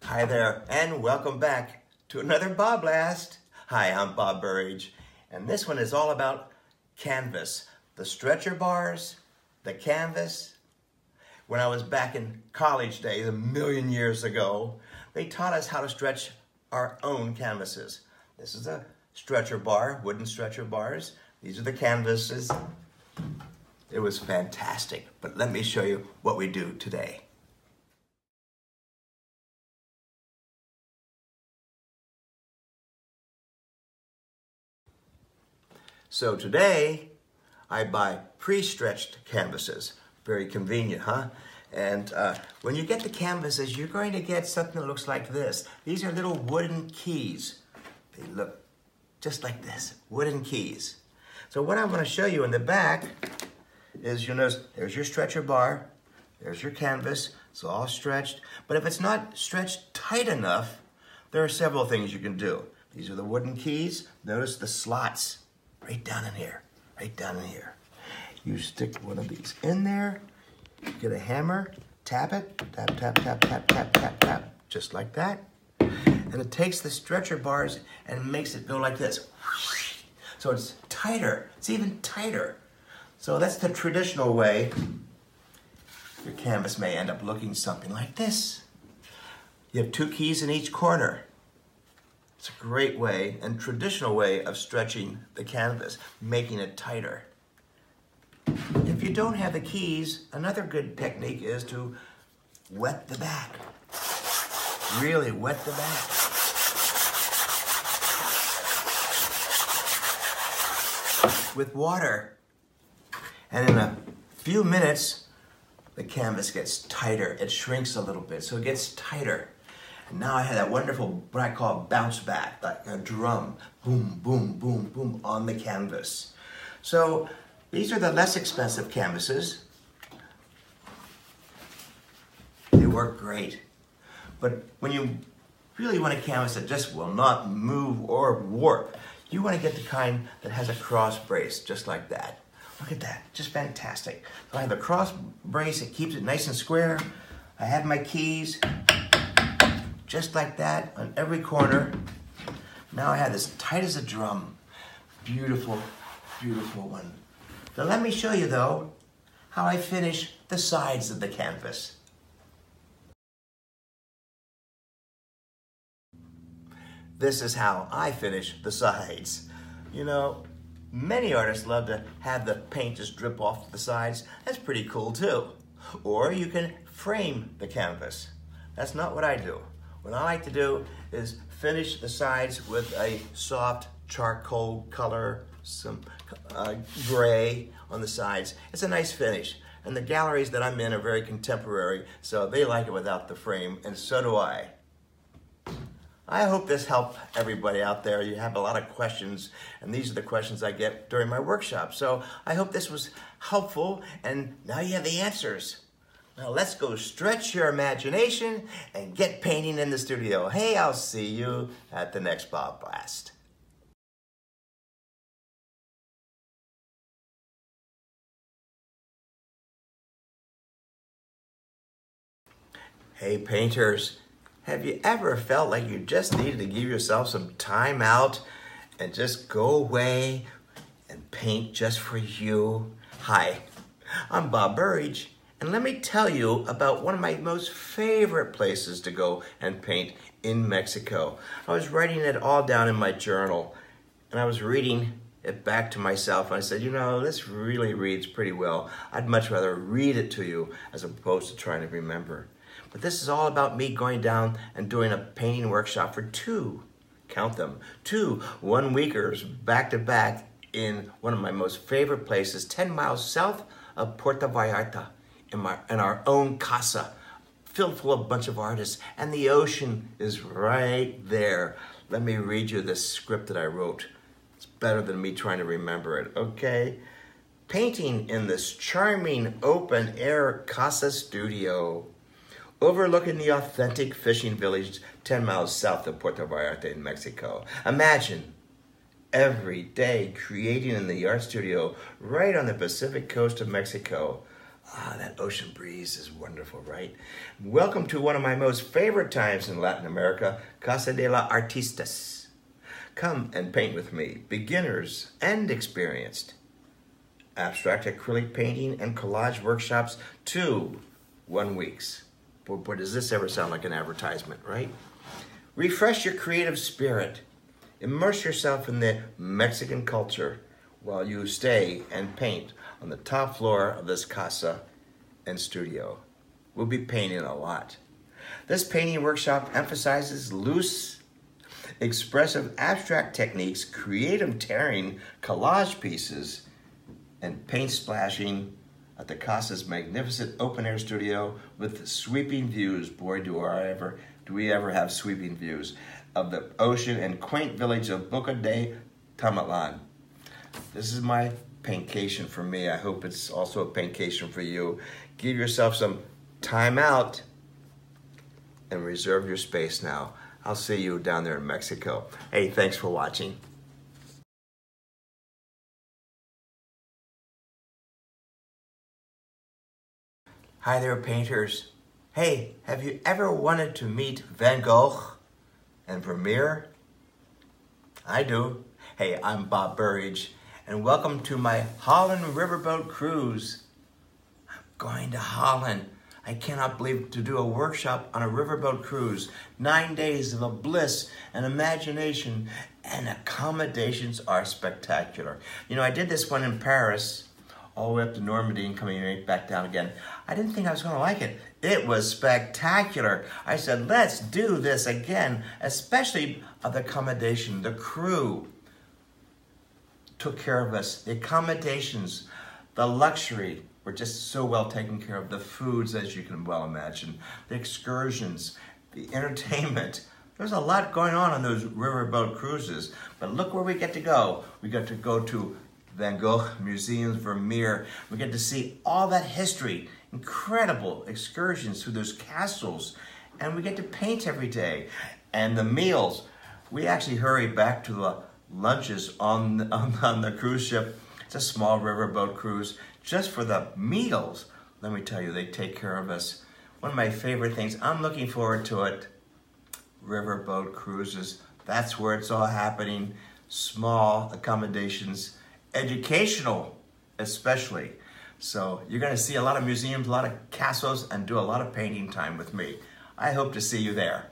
Hi there, and welcome back to another BobBlast. Hi, I'm Bob Burridge, and this one is all about canvas. The stretcher bars, the canvas. When I was back in college days, a million years ago, they taught us how to stretch our own canvases. This is a stretcher bar, wooden stretcher bars. These are the canvases. It was fantastic, but let me show you what we do today. So today, I buy pre-stretched canvases. Very convenient, huh? And when you get the canvases, you're going to get something that looks like this. These are little wooden keys. They look just like this, wooden keys. So what I'm going to show you in the back is, you'll notice, there's your stretcher bar, there's your canvas, it's all stretched. But if it's not stretched tight enough, there are several things you can do. These are the wooden keys. Notice the slots. Right down in here, right down in here. You stick one of these in there, get a hammer, tap it, tap, tap, tap, tap, tap, tap, tap, just like that. And it takes the stretcher bars and makes it go like this. So it's tighter, it's even tighter. So that's the traditional way. Your canvas may end up looking something like this. You have two keys in each corner. It's a great way and traditional way of stretching the canvas, making it tighter. If you don't have the keys, another good technique is to wet the back. Really wet the back. With water. And in a few minutes, the canvas gets tighter. It shrinks a little bit, so it gets tighter. And now I have that wonderful, what I call bounce back, like a drum. Boom, boom, boom, boom on the canvas. So these are the less expensive canvases. They work great. But when you really want a canvas that just will not move or warp, you want to get the kind that has a cross brace, just like that. Look at that, just fantastic. So I have a cross brace, it keeps it nice and square. I have my keys. Just like that on every corner. Now I have this tight as a drum. Beautiful, beautiful one. So let me show you though, how I finish the sides of the canvas. This is how I finish the sides. You know, many artists love to have the paint just drip off the sides. That's pretty cool too. Or you can frame the canvas. That's not what I do. What I like to do is finish the sides with a soft charcoal color, some gray on the sides. It's a nice finish. And the galleries that I'm in are very contemporary, so they like it without the frame, and so do I. I hope this helped everybody out there. You have a lot of questions, and these are the questions I get during my workshop. So I hope this was helpful, and now you have the answers. Now let's go stretch your imagination and get painting in the studio. Hey, I'll see you at the next BobBlast. Hey painters, have you ever felt like you just needed to give yourself some time out and just go away and paint just for you? Hi, I'm Bob Burridge. And let me tell you about one of my most favorite places to go and paint in Mexico. I was writing it all down in my journal, and I was reading it back to myself, and I said, you know, this really reads pretty well. I'd much rather read it to you as opposed to trying to remember. But this is all about me going down and doing a painting workshop for two, count them, 2 one-weekers back to back in one of my most favorite places, 10 miles south of Puerto Vallarta. In our own Casa, filled full of a bunch of artists, and the ocean is right there. Let me read you this script that I wrote. It's better than me trying to remember it, okay? Painting in this charming open-air Casa studio, overlooking the authentic fishing village 10 miles south of Puerto Vallarta in Mexico. Imagine every day creating in the art studio right on the Pacific coast of Mexico. Ah, that ocean breeze is wonderful, right? Welcome to one of my most favorite times in Latin America, Casa de la Artistas. Come and paint with me, beginners and experienced. Abstract acrylic painting and collage workshops, 1 weeks. Boy, does this ever sound like an advertisement, right? Refresh your creative spirit. Immerse yourself in the Mexican culture while you stay and paint on the top floor of this casa and studio. We'll be painting a lot. This painting workshop emphasizes loose, expressive abstract techniques, creative tearing collage pieces, and paint splashing at the Casa's magnificent open-air studio with sweeping views. Boy, do we ever have sweeping views of the ocean and quaint village of Boca de Tamalan. This is my paintcation for me. I hope it's also a paintcation for you. Give yourself some time out and reserve your space now. I'll see you down there in Mexico. Hey, thanks for watching. Hi there, painters. Hey, have you ever wanted to meet Van Gogh and Vermeer? I do. Hey, I'm Bob Burridge, and welcome to my Holland Riverboat Cruise. I'm going to Holland. I cannot believe to do a workshop on a riverboat cruise. 9 days of a bliss and imagination, and accommodations are spectacular. You know, I did this one in Paris, all the way up to Normandy and coming right back down again. I didn't think I was gonna like it. It was spectacular. I said, let's do this again, especially of the accommodation. The crew took care of us. The accommodations, the luxury, were just so well taken care of. The foods, as you can well imagine, the excursions, the entertainment. There's a lot going on those riverboat cruises, but look where we get to go. We get to go to Van Gogh Museums, Vermeer. We get to see all that history, incredible excursions through those castles, and we get to paint every day. And the meals, we actually hurry back to the lunches on the cruise ship. It's a small riverboat cruise, just for the meals. Let me tell you, they take care of us. One of my favorite things, I'm looking forward to it, riverboat cruises. That's where it's all happening. Small accommodations, educational especially. So you're gonna see a lot of museums, a lot of castles, and do a lot of painting time with me. I hope to see you there.